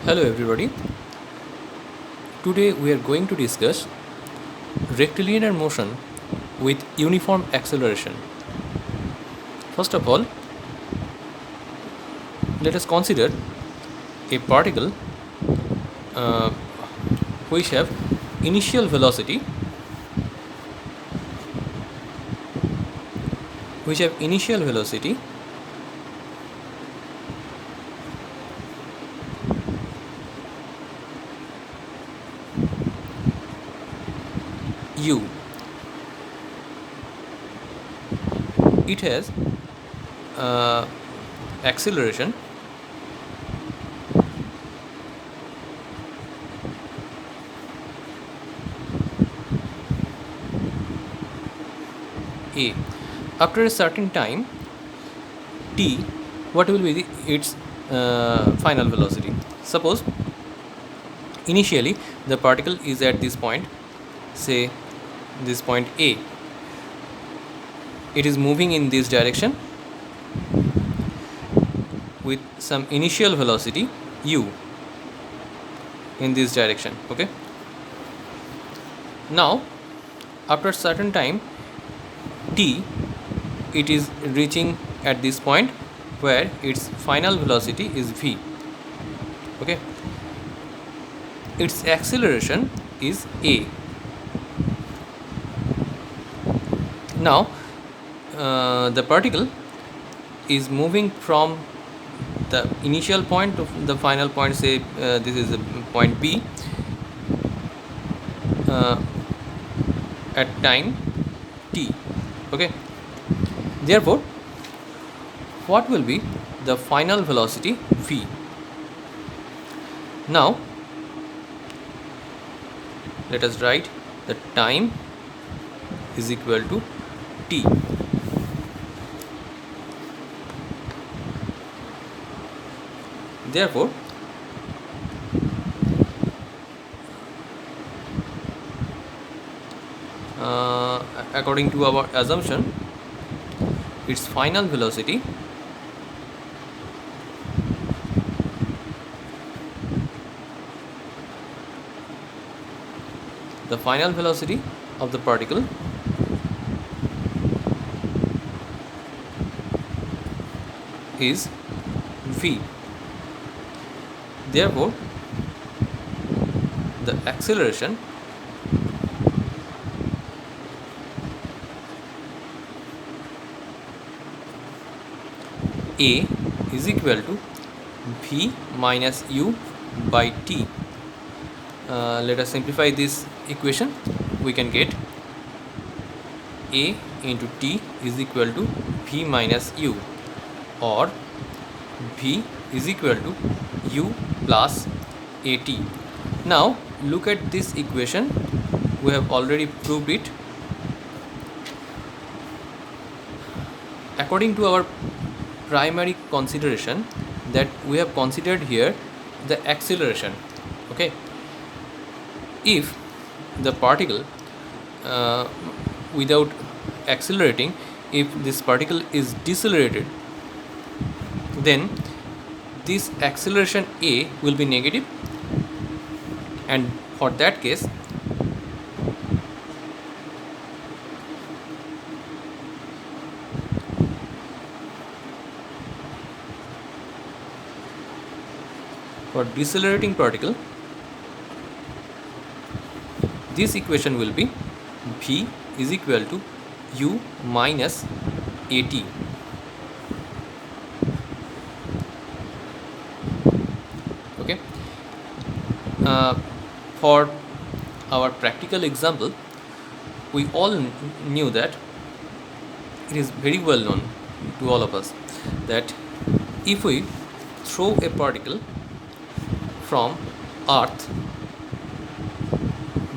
Hello everybody. Today we are going to discuss rectilinear motion with uniform acceleration. First of all, let us consider a particle uh, which have initial velocity u. It has uh, acceleration a. After a certain time t, what will be its final velocity? Suppose initially the particle is at this point, say this point a. It is moving in this direction with some initial velocity u in this direction. Okay, now after certain time t, it is reaching at this point where its final velocity is v. Okay, its acceleration is a. Now the particle is moving from the initial point to the final point, say this is the point b, at time t. Okay, therefore what will be the final velocity v? Now let us write the time is equal to t. Therefore according to our assumption, its final velocity of the particle is v. Therefore the acceleration a is equal to v minus u by t. Let us simplify this equation. We can get a into t is equal to v minus u, or v is equal to u plus at. Now look at this equation. We have already proved it. According to our primary consideration, that we have considered here the acceleration. Okay, if the particle without accelerating, if this particle is decelerated, then this acceleration a will be negative, and for that case for decelerating particle, this equation will be v is equal to u minus at. Okay, for our practical example, we all knew that it is very well known to all of us that if we throw a particle from earth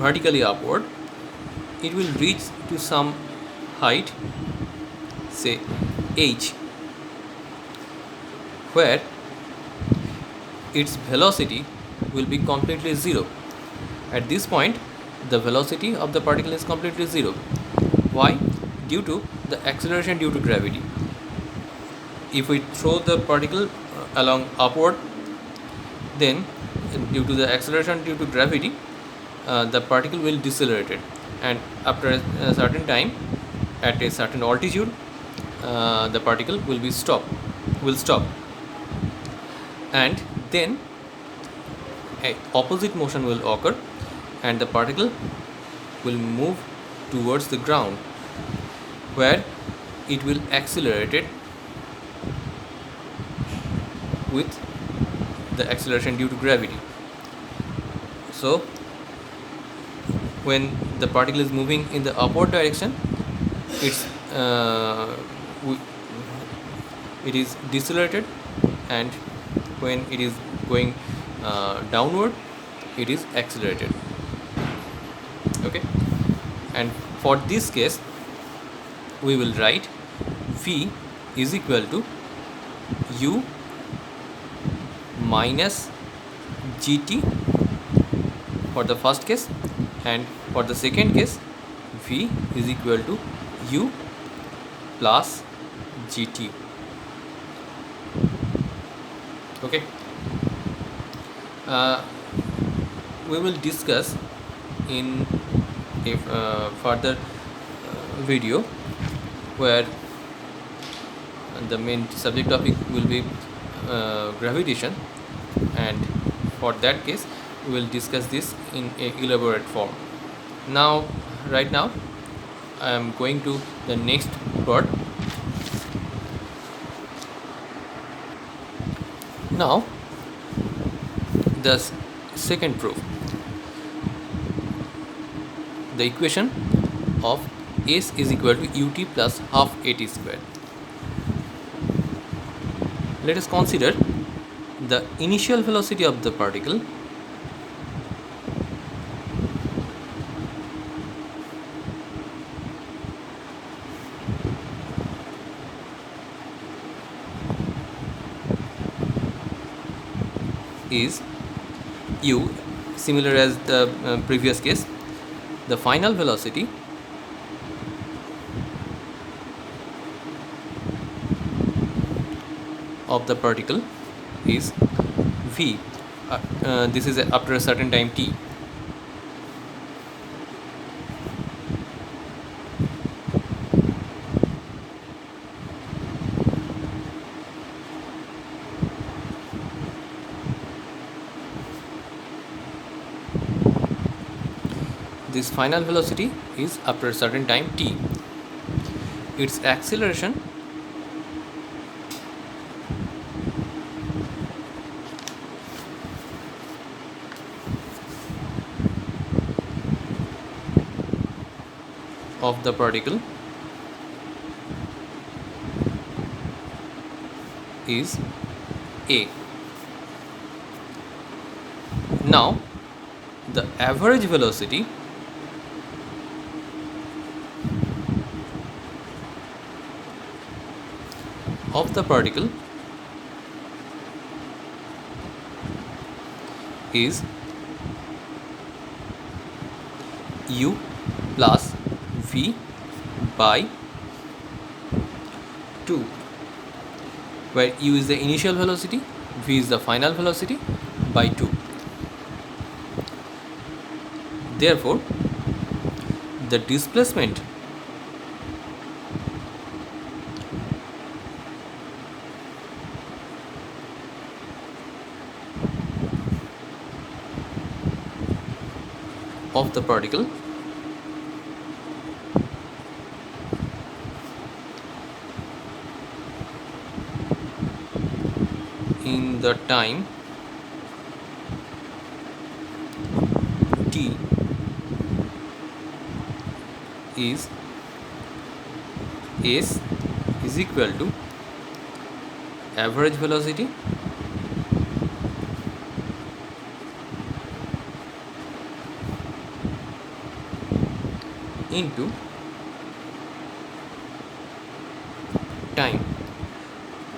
vertically upward, it will reach to some height, say h, where its velocity will be completely zero. At this point, the velocity of the particle is completely zero. Why? Due to the acceleration due to gravity. If we throw the particle along upward, then due to the acceleration due to gravity, the particle will decelerate it, and after a certain time, at a certain altitude, the particle will stop, and then a opposite motion will occur, and the particle will move towards the ground, where it will accelerate it with the acceleration due to gravity. So when the particle is moving in the upward direction, it's it is decelerated, and when it is going downward, it is accelerated. Okay, and for this case we will write v is equal to u minus gt for the first case, and for the second case v is equal to u plus gt. Okay, we will discuss in a further video, where the main subject topic will be gravitation, and for that case we will discuss this in a elaborate form. Right now I am going to the next part. Now the second proof, the equation of s is equal to ut plus half at square. Let us consider the initial velocity of the particle is u, similar as the previous case. The final velocity of the particle is v. This is after a certain time t. This final velocity is after a certain time t. Its acceleration of the particle is a. Now the average velocity of the particle is u plus v by 2, where u is the initial velocity, v is the final velocity, by 2. Therefore, the displacement of the particle in the time t is s is equal to average velocity into time,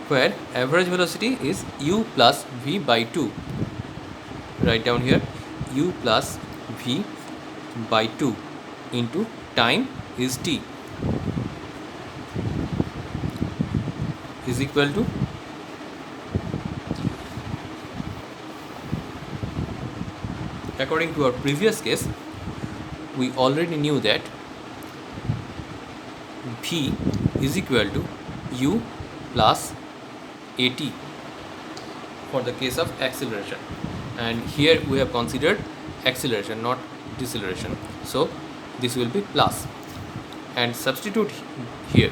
where average velocity is u plus v by 2. Write down here u plus v by 2 into time is t is equal to according to our previous case, we already knew that v is equal to u plus at for the case of acceleration, and here we have considered acceleration, not deceleration, so this will be plus, and substitute here,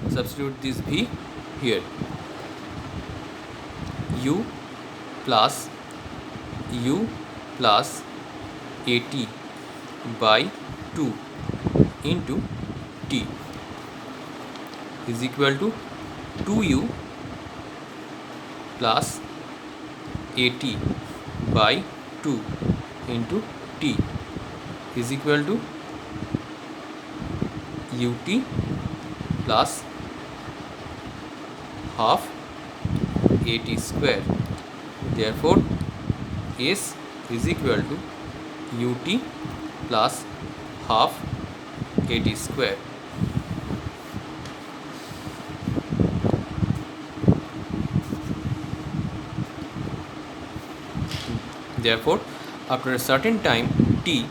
substitute this v here, u plus at by 2 into t is equal to 2u plus at by 2 into t is equal to ut plus half at square. Therefore, S is equal to ut plus half at square. Therefore, after a certain time t,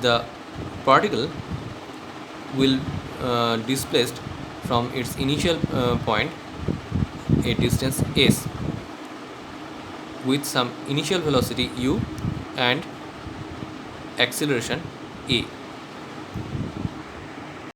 the particle will displaced from its initial point a distance s with some initial velocity u and acceleration a.